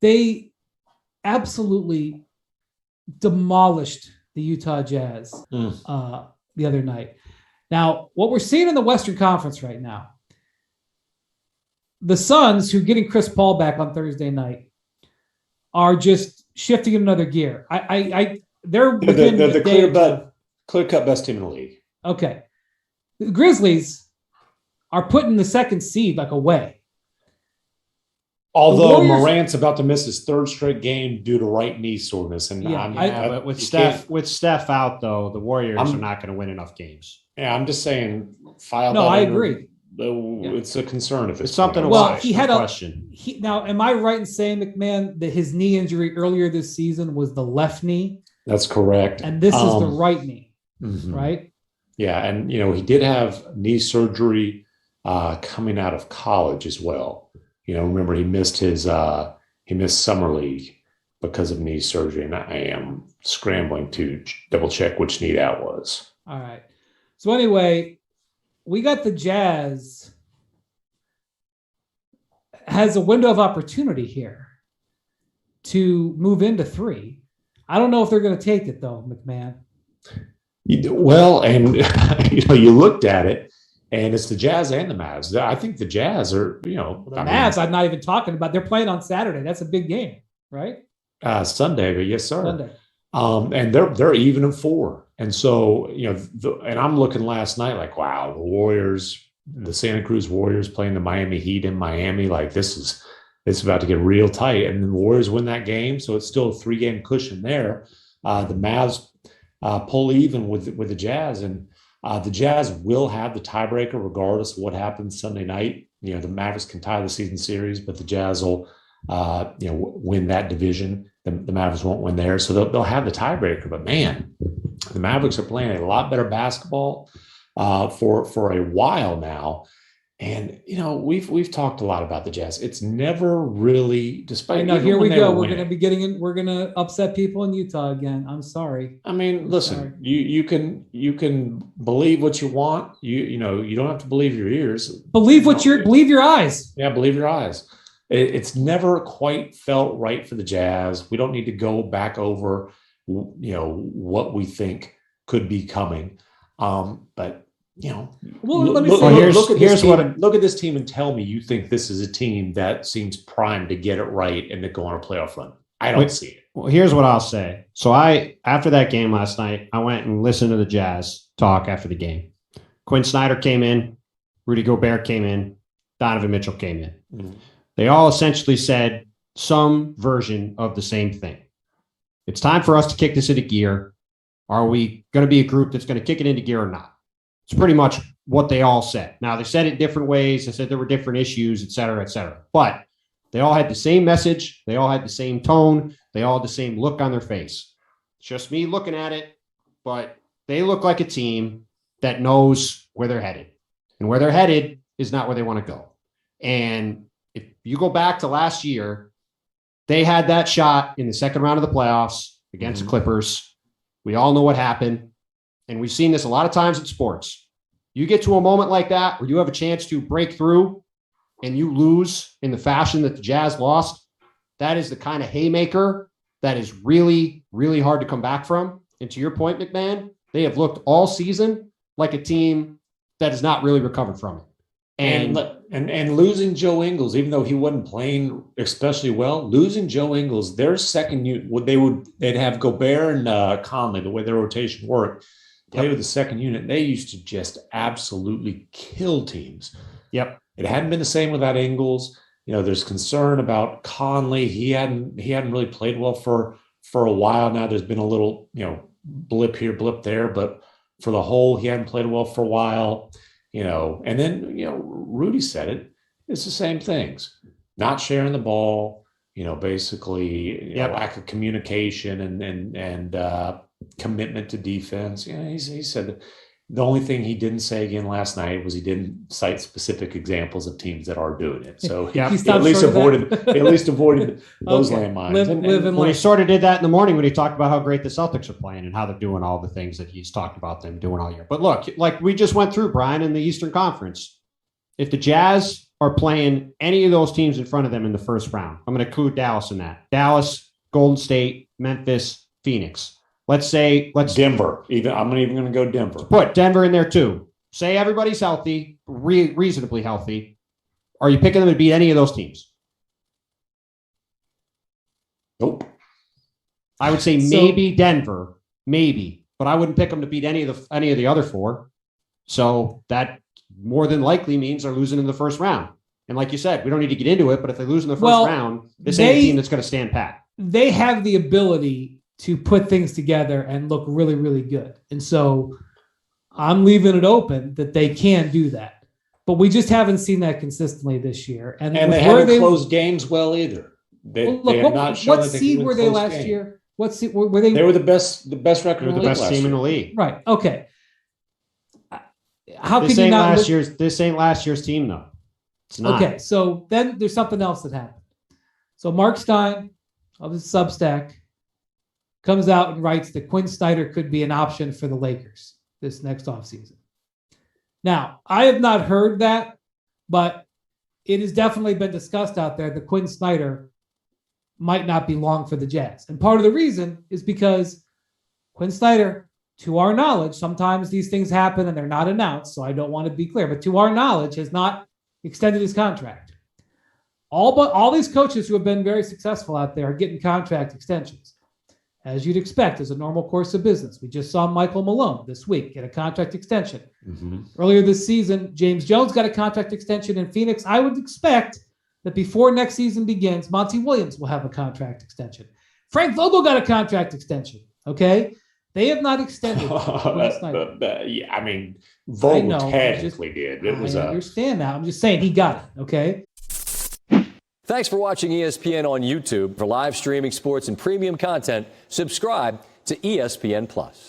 They absolutely demolished the Utah Jazz the other night. Now, what we're seeing in the Western Conference right now, the Suns, who are getting Chris Paul back on Thursday night, are just shifting in another gear. They're within they're the clear-cut best team in the league. Okay. The Grizzlies are putting the second seed away. Although Morant's about to miss his third straight game due to right knee soreness, but with Steph out though, the Warriors are not going to win enough games. Yeah, I'm just saying. I agree. It's a concern if it's something to watch. He had a question. Now, am I right in saying, McMahon, that his knee injury earlier this season was the left knee? That's correct. And this is the right knee, right? Yeah, and he did have knee surgery coming out of college as well. Remember he missed summer league because of knee surgery, and I am scrambling to double check which knee that was. All right. So anyway, we got the Jazz has a window of opportunity here to move into 3. I don't know if they're going to take it though, McMahon. Well, and you looked at it. And it's the Jazz and the Mavs. I think the Jazz are, Mavs, I'm not even talking about. They're playing on Saturday. That's a big game, right? Sunday, but yes, sir. Sunday. And they're even at 4. And so, and I'm looking last night wow, the Warriors, the Santa Cruz Warriors playing the Miami Heat in Miami. It's about to get real tight. And the Warriors win that game. So it's still a 3-game cushion there. The Mavs pull even with the Jazz, and the Jazz will have the tiebreaker regardless of what happens Sunday night. The Mavericks can tie the season series, but the Jazz will, win that division. The Mavericks won't win there, so they'll have the tiebreaker. But man, the Mavericks are playing a lot better basketball for a while now. And we've talked a lot about the Jazz. It's never really, despite here we go. We're going to be getting in. We're going to upset people in Utah again. I'm sorry. I mean, listen, you can believe what you want. You don't have to believe your ears. Believe your eyes. Yeah, believe your eyes. It's never quite felt right for the Jazz. We don't need to go back over, what we think could be coming. But look at this team and tell me you think this is a team that seems primed to get it right and to go on a playoff run. I don't see it. Well, here's what I'll say. So after that game last night, I went and listened to the Jazz talk after the game. Quinn Snyder came in, Rudy Gobert came in, Donovan Mitchell came in. Mm-hmm. They all essentially said some version of the same thing. It's time for us to kick this into gear. Are we going to be a group that's going to kick it into gear or not? It's pretty much what they all said. Now, they said it different ways. They said there were different issues, et cetera, et cetera. But they all had the same message. They all had the same tone. They all had the same look on their face. It's just me looking at it, but they look like a team that knows where they're headed. And where they're headed is not where they want to go. And if you go back to last year, they had that shot in the second round of the playoffs against the Clippers. We all know what happened. And we've seen this a lot of times in sports. You get to a moment like that where you have a chance to break through and you lose in the fashion that the Jazz lost. That is the kind of haymaker that is really, really hard to come back from. And to your point, McMahon, they have looked all season like a team that has not really recovered from it. And losing Joe Ingles, even though he wasn't playing especially well, losing Joe Ingles, their second unit, they'd have Gobert and Conley, the way their rotation worked, play with the second unit. They used to just absolutely kill teams. Yep. It hadn't been the same without Ingles. There's concern about Conley. He hadn't really played well for a while now. There's been a little, blip here, blip there, but for the whole, he hadn't played well for a while. And then, Rudy said it. It's the same things. Not sharing the ball, basically lack of communication and commitment to defense. He said that the only thing he didn't say again last night was he didn't cite specific examples of teams that are doing it. So he at least avoided those landmines. He sort of did that in the morning when he talked about how great the Celtics are playing and how they're doing all the things that he's talked about them doing all year. But look, like we just went through, Brian, in the Eastern Conference, if the Jazz are playing any of those teams in front of them in the first round. I'm going to include Dallas in that. Dallas, Golden State, Memphis, Phoenix. Let's Denver. I'm even going to go Denver. Put Denver in there too. Say everybody's healthy, reasonably healthy. Are you picking them to beat any of those teams? Nope. I would say maybe Denver, maybe, but I wouldn't pick them to beat any of the other four. So that more than likely means they're losing in the first round. And like you said, we don't need to get into it, but if they lose in the first round, this ain't a team that's going to stand pat. They have the ability to put things together and look really, really good. And so I'm leaving it open that they can do that. But we just haven't seen that consistently this year. And they haven't closed games well either. What seed were they last year? What seed were they? They were the best record. They were the best team in the league. Right. Okay. How this can you not? This ain't last year's team though. It's not. Okay. So then there's something else that happened. So Mark Stein of his Substack comes out and writes that Quinn Snyder could be an option for the Lakers this next offseason. Now, I have not heard that, but it has definitely been discussed out there that Quinn Snyder might not be long for the Jazz. And part of the reason is because Quinn Snyder, to our knowledge, sometimes these things happen and they're not announced, so I don't want to be clear, but to our knowledge, has not extended his contract. All these coaches who have been very successful out there are getting contract extensions, as you'd expect, as a normal course of business. We just saw Michael Malone this week get a contract extension. Mm-hmm. Earlier this season, James Jones got a contract extension in Phoenix. I would expect that before next season begins, Monty Williams will have a contract extension. Frank Vogel got a contract extension. Okay, they have not extended. Yeah, I mean, Vogel technically did. I understand that. I'm just saying he got it. Okay. Thanks for watching ESPN on YouTube. For live streaming sports and premium content, subscribe to ESPN Plus.